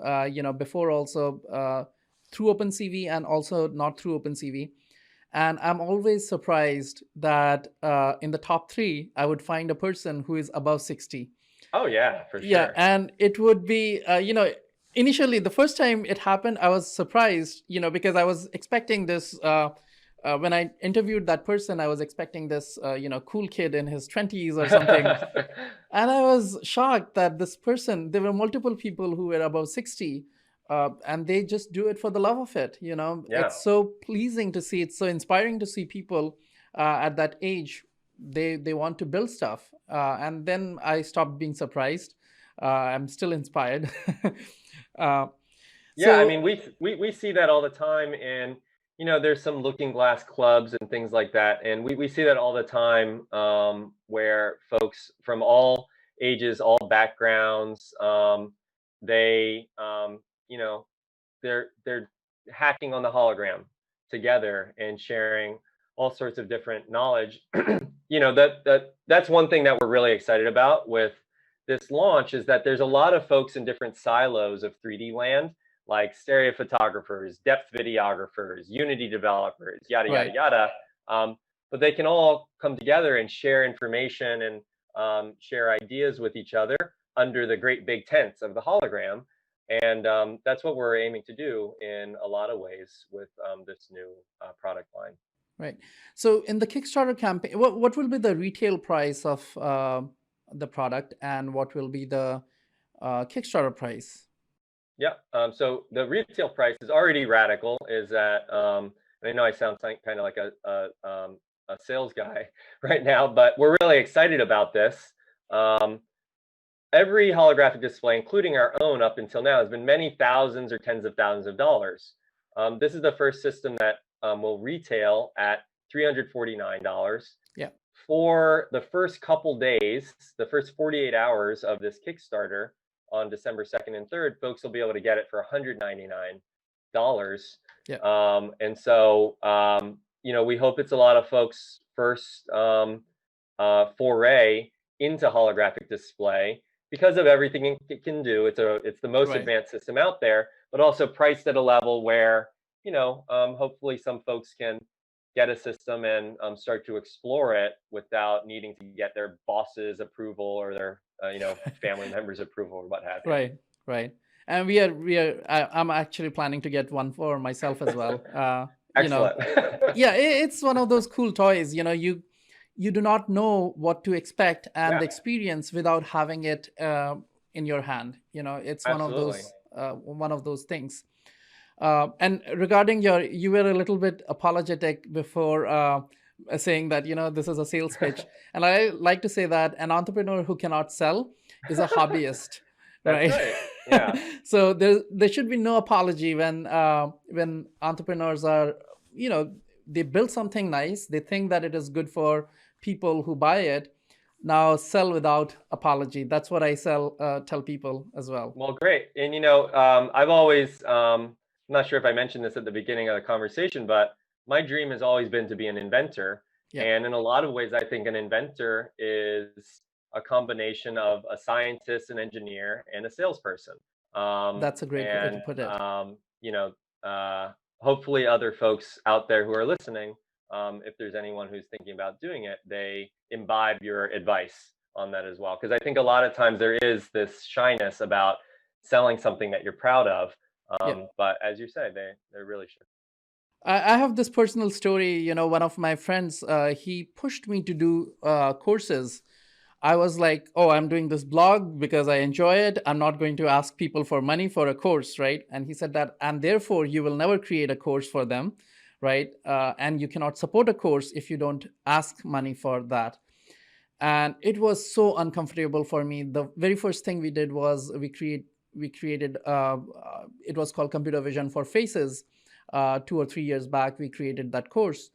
before also through OpenCV and also not through OpenCV. And I'm always surprised that in the top three, I would find a person who is above 60. Oh yeah, for Yeah, sure. and it would be, initially the first time it happened, I was surprised, because I was expecting this. When I interviewed that person, I was expecting this, cool kid in his 20s or something. And I was shocked that this person, there were multiple people who were above 60, and they just do it for the love of it. Yeah. It's so pleasing to see. It's so inspiring to see people at that age. They want to build stuff. And then I stopped being surprised. I'm still inspired. uh, Yeah, I so, mean, we see that all the time, and there's some looking glass clubs and things like that, and we see that all the time, where folks from all ages, all backgrounds, they, they're hacking on the hologram together and sharing all sorts of different knowledge. That's one thing that we're really excited about with this launch is that there's a lot of folks in different silos of 3D land, like stereo photographers, depth videographers, Unity developers, yada yada right. yada. But they can all come together and share information and share ideas with each other under the great big tents of the hologram. And that's what we're aiming to do in a lot of ways with this new product line. Right. So in the Kickstarter campaign, what will be the retail price of the product, and what will be the Kickstarter price? Yeah. So the retail price is already radical. Is that and I know I sound kind of like a sales guy right now, but we're really excited about this. Um, every holographic display, including our own up until now, has been many thousands or tens of thousands of dollars. This is the first system that will retail at $349. Yeah. For the first couple days, the first 48 hours of this Kickstarter on December 2nd and 3rd, folks will be able to get it for $199. Yeah. And so, we hope it's a lot of folks' first foray into holographic display because of everything it can do. It's the most Right. advanced system out there, but also priced at a level where, hopefully some folks can get a system and start to explore it without needing to get their boss's approval or their family members' approval or what have you. Right. Right. And I'm actually planning to get one for myself as well. Excellent. Yeah, it's one of those cool toys. You do not know what to expect and the Yeah, experience without having it in your hand. It's absolutely. one of those things. And regarding you were a little bit apologetic before saying that this is a sales pitch, and I like to say that an entrepreneur who cannot sell is a hobbyist, That's right? right. Yeah. So there should be no apology when entrepreneurs are, they build something nice, they think that it is good for people who buy it. Now sell without apology. That's what I tell people as well. Well, great. And I've always, I'm not sure if I mentioned this at the beginning of the conversation, but my dream has always been to be an inventor. Yeah, And in a lot of ways, I think an inventor is a combination of a scientist, an engineer, and a salesperson. that's a great way to And put it. hopefully, other folks out there who are listening, if there's anyone who's thinking about doing it, they imbibe your advice on that as well. Because I think a lot of times there is this shyness about selling something that you're proud of. Yeah. But as you say, they really should. I have this personal story. One of my friends, he pushed me to do courses. I was like, oh, I'm doing this blog because I enjoy it. I'm not going to ask people for money for a course, right? And he said that, and therefore you will never create a course for them, right? And you cannot support a course if you don't ask money for that. And it was so uncomfortable for me. The very first thing we did was we created it was called Computer Vision for Faces. 2 or 3 years back, we created that course.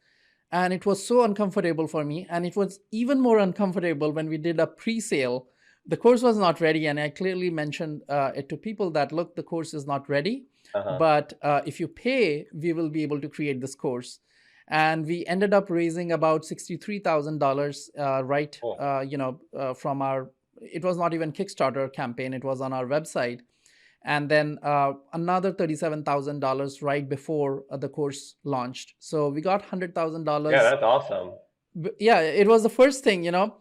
And it was so uncomfortable for me. And it was even more uncomfortable when we did a pre-sale. The course was not ready. And I clearly mentioned it to people that, look, the course is not ready. Uh-huh. But if you pay, we will be able to create this course. And we ended up raising about $63,000, right? Cool. From it was not even Kickstarter campaign. It was on our website. and then another $37,000 right before the course launched. So we got Yeah, $100,000. that's awesome. Yeah, it was the first thing, you know.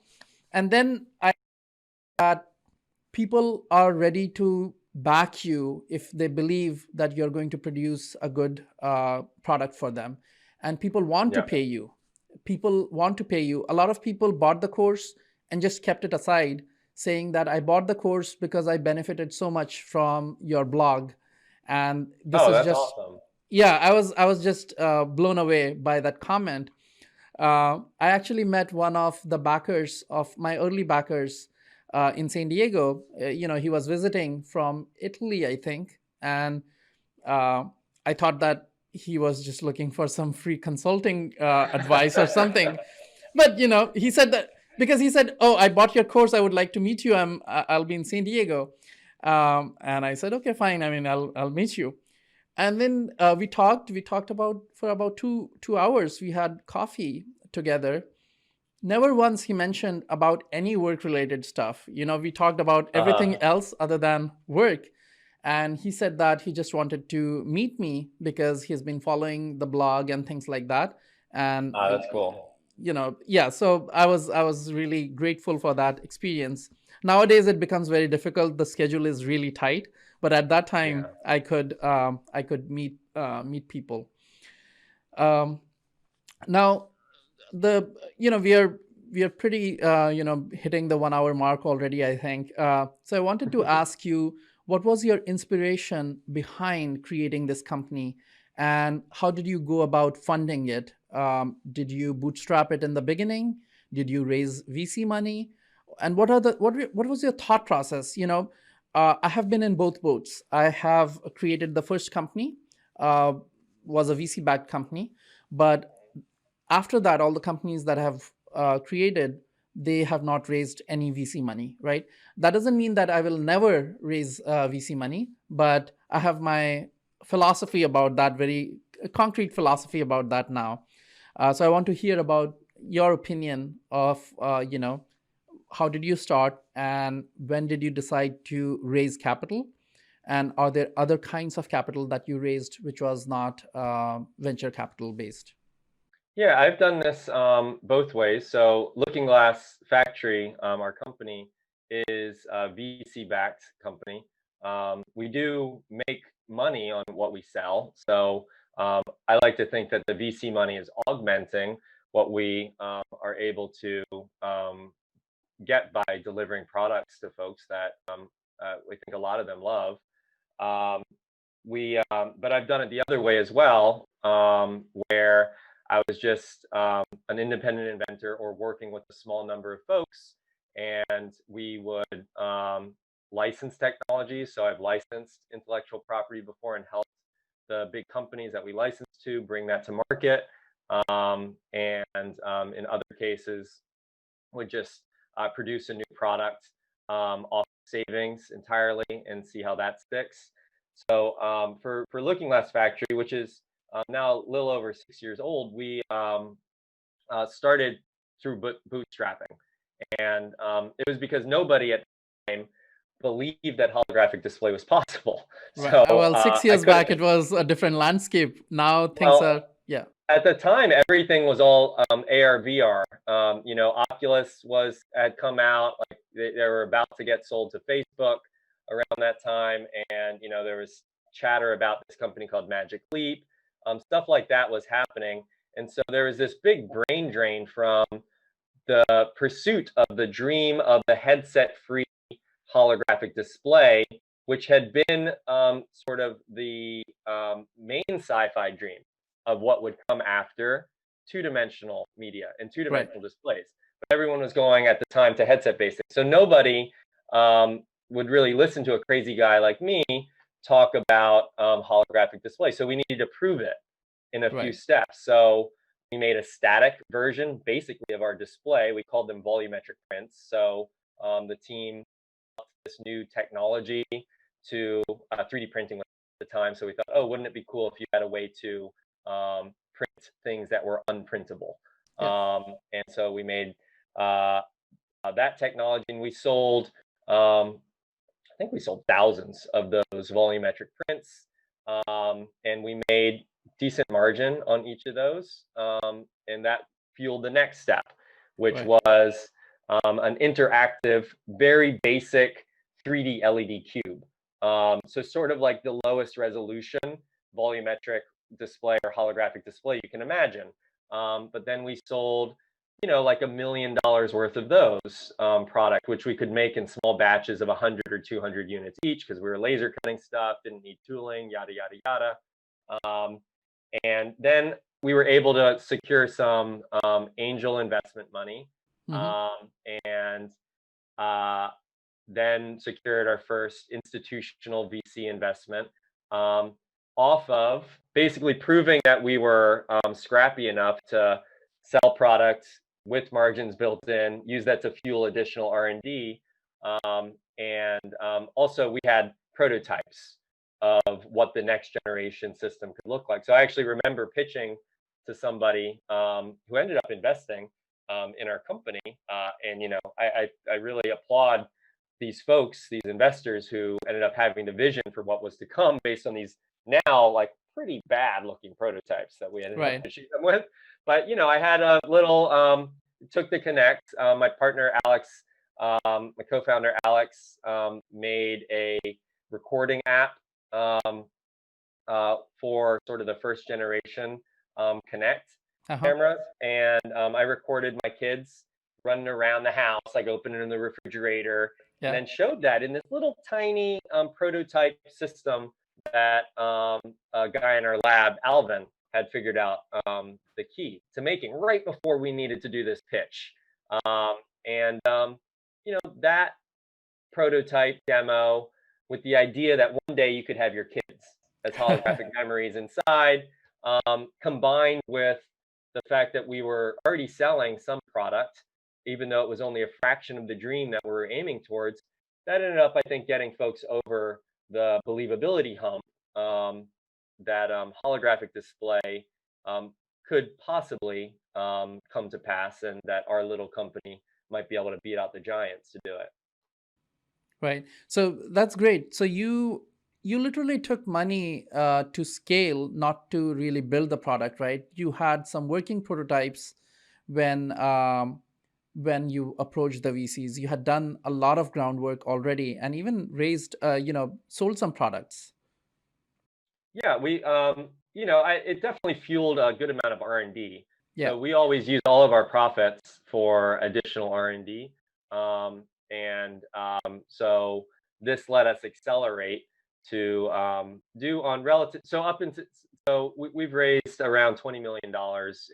And then I that people are ready to back you if they believe that you're going to produce a good product for them, and people want to Yeah. pay you. People want to pay you. A lot of people bought the course and just kept it aside, saying that I bought the course because I benefited so much from your blog, and this Oh, is that's just, awesome. yeah, I was just blown away by that comment. I actually met one of the backers of my early backers in San Diego. He was visiting from Italy, I think, and uh, I thought that he was just looking for some free consulting advice or something. But he said that because he said, "Oh, I bought your course. I would like to meet you. I'll be in San Diego," and I said, "Okay, fine. I mean, I'll meet you." And then we talked. We talked about for about two hours. We had coffee together. Never once he mentioned about any work related stuff. We talked about everything Uh-huh. else other than work. And he said that he just wanted to meet me because he's been following the blog and things like that. And That's cool. yeah. So I was really grateful for that experience. Nowadays it becomes very difficult. The schedule is really tight, but at that time Yeah. I could meet people. Um, Now the we are pretty hitting the 1 hour mark already, I think. So I wanted to ask you, what was your inspiration behind creating this company, and how did you go about funding it? Did you bootstrap it in the beginning? Did you raise VC money? And what was your thought process? I have been in both boats. I have created the first company, uh, was a VC backed company, but after that, all the companies that have created, they have not raised any VC money, right? That doesn't mean that I will never raise VC money, but I have my philosophy about that, very concrete philosophy about that now. So I want to hear about your opinion of how did you start, and when did you decide to raise capital, and are there other kinds of capital that you raised which was not venture capital based? Yeah, I've done this both ways. So Looking Glass Factory, our company is a VC-backed company. We do make money on what we sell. So I like to think that the VC money is augmenting what we are able to get by delivering products to folks that we think a lot of them love. Um, but I've done it the other way as well, where I was just an independent inventor or working with a small number of folks, and we would license technology. So I've licensed intellectual property before and helped the big companies that we license to bring that to market. And in other cases, would just produce a new product off savings entirely and see how that sticks. So for Looking Glass Factory, which is now a little over 6 years old, we started through bootstrapping, and it was because nobody at the time believed that holographic display was possible. Right. So Well, six I years back, couldn't. it was a different landscape. Now things Well, are, yeah. at the time, everything was all AR, VR. Oculus had come out, like they were about to get sold to Facebook around that time, and there was chatter about this company called Magic Leap. Stuff like that was happening, and so there was this big brain drain from the pursuit of the dream of the headset-free holographic display, which had been sort of the main sci-fi dream of what would come after two-dimensional media and Right. two-dimensional displays. But everyone was going at the time to headset basics, so nobody would really listen to a crazy guy like me talk about holographic display. So we needed to prove it in a few Right. steps. So we made a static version, basically, of our display. We called them volumetric prints. So the team this new technology to 3D printing at the time. So we thought, oh, wouldn't it be cool if you had a way to print things that were unprintable? Yeah. And so we made that technology, and we sold um, think we sold thousands of those volumetric prints, and we made decent margin on each of those, and that fueled the next step, which Right. was an interactive, very basic 3D LED cube. So sort of like the lowest resolution volumetric display or holographic display you can imagine. But then we sold, like $1 million worth of those product, which we could make in small batches of 100 or 200 units each because we were laser cutting stuff, didn't need tooling, yada, yada, yada. And then we were able to secure some angel investment money, and then secured our first institutional VC investment, off of basically proving that we were scrappy enough to sell products with margins built in, use that to fuel additional R&D, and also we had prototypes of what the next generation system could look like. So I actually remember pitching to somebody who ended up investing in our company, and I really applaud these folks, these investors who ended up having the vision for what was to come based on these now like pretty bad looking prototypes that we ended up pitching them with. But I had a little took the connect. My partner Alex, my co-founder Alex, made a recording app for sort of the first generation Connect cameras, and I recorded my kids running around the house, like opening the refrigerator, and then showed that in this little tiny prototype system that a guy in our lab, Alvin, had figured out the key to making right before we needed to do this pitch. And that prototype demo with the idea that one day you could have your kids as holographic memories inside, combined with the fact that we were already selling some product, even though it was only a fraction of the dream that we were aiming towards, that ended up, I think, getting folks over the believability hump that holographic display could possibly come to pass, and that our little company might be able to beat out the giants to do it. Right. So that's great. So you literally took money to scale, not to really build the product, right? You had some working prototypes when you approached the VCs. You had done a lot of groundwork already, and even raised, sold some products. Yeah, it definitely fueled a good amount of R&D. Yeah. So we always use all of our profits for additional R&D. So this let us accelerate to do on relative. So we've raised around $20 million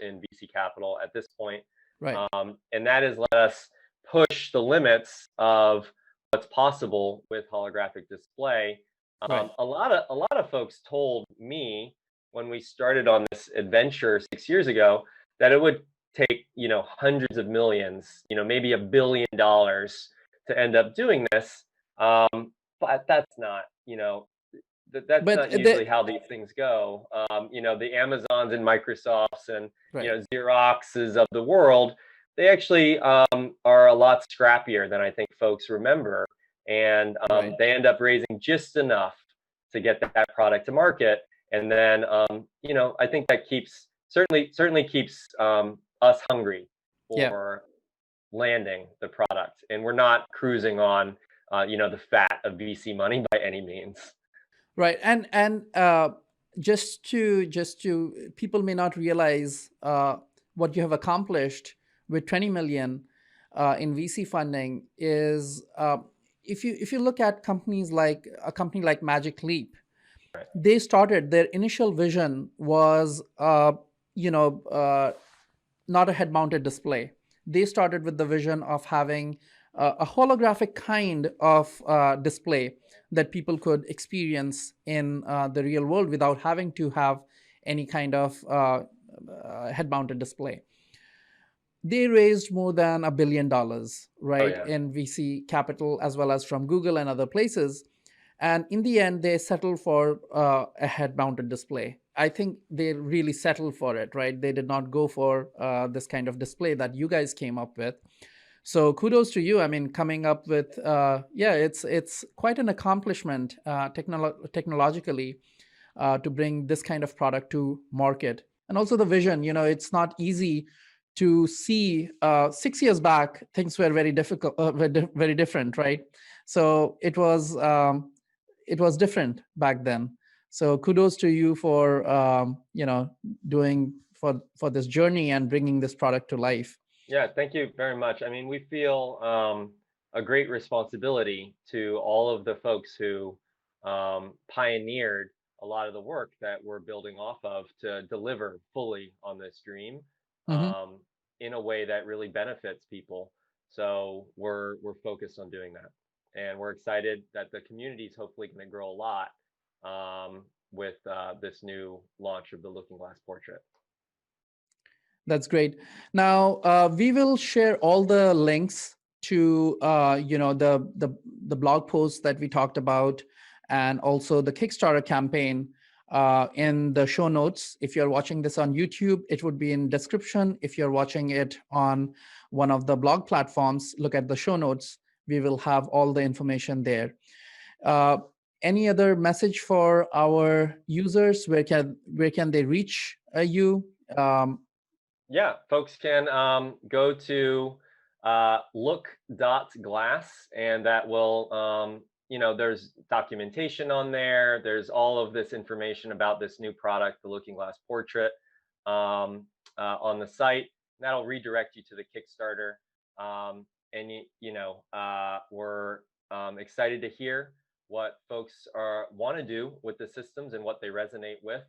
in VC capital at this point. Right. And that has let us push the limits of what's possible with holographic display. A lot of folks told me when we started on this adventure 6 years ago that it would take hundreds of millions, maybe $1 billion to end up doing this, but that's not not usually how these things go. The Amazons and Microsofts and Xeroxes of the world, they actually are a lot scrappier than I think folks remember, and they end up raising just enough to get that product to market, and then I think that certainly keeps us hungry for landing the product, and we're not cruising on the fat of VC money by any means. Right. And just to people may not realize what you have accomplished with 20 million in VC funding is, if you look at companies like a company like Magic Leap, they started, their initial vision was not a head-mounted display. They started with the vision of having a holographic kind of display that people could experience in the real world without having to have any kind of head-mounted display. They raised more than $1 billion, right, in VC capital, as well as from Google and other places. And in the end, they settled for a head-mounted display. I think they really settled for it, right? They did not go for this kind of display that you guys came up with. So kudos to you. I mean, coming up with yeah, it's quite an accomplishment technologically to bring this kind of product to market. And also the vision, it's not easy to see. 6 years back, things were very difficult, very different, right? So it was different back then. So kudos to you for doing for this journey and bringing this product to life. Yeah, thank you very much. I mean, we feel a great responsibility to all of the folks who pioneered a lot of the work that we're building off of to deliver fully on this dream Hmm. um, in a way that really benefits people. So we're focused on doing that, and we're excited that the community is hopefully going to grow a lot with this new launch of the Looking Glass Portrait. That's great. Now we will share all the links to the blog posts that we talked about, and also the Kickstarter campaign in the show notes. If you're watching this on YouTube, it would be in description. If you're watching it on one of the blog platforms, look at the show notes. We will have all the information there. Uh, any other message for our users? Where can they reach you? Um, Yeah, folks can go to look.glass, and that will, there's documentation on there. There's all of this information about this new product, the Looking Glass Portrait, on the site. That'll redirect you to the Kickstarter. And, we're excited to hear what folks want to do with the systems and what they resonate with.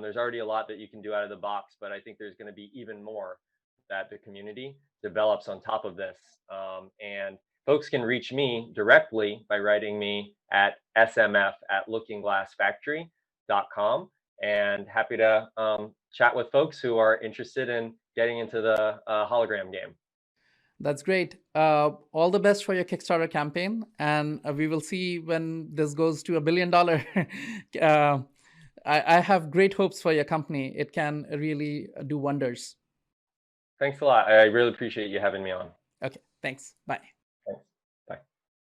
There's already a lot that you can do out of the box, but I think there's going to be even more that the community develops on top of this. And folks can reach me directly by writing me at smf@lookingglassfactory.com. And happy to chat with folks who are interested in getting into the hologram game. That's great. All the best for your Kickstarter campaign, and we will see when this goes to $1 billion. I have great hopes for your company. It can really do wonders. Thanks a lot. I really appreciate you having me on. Okay, thanks. Bye.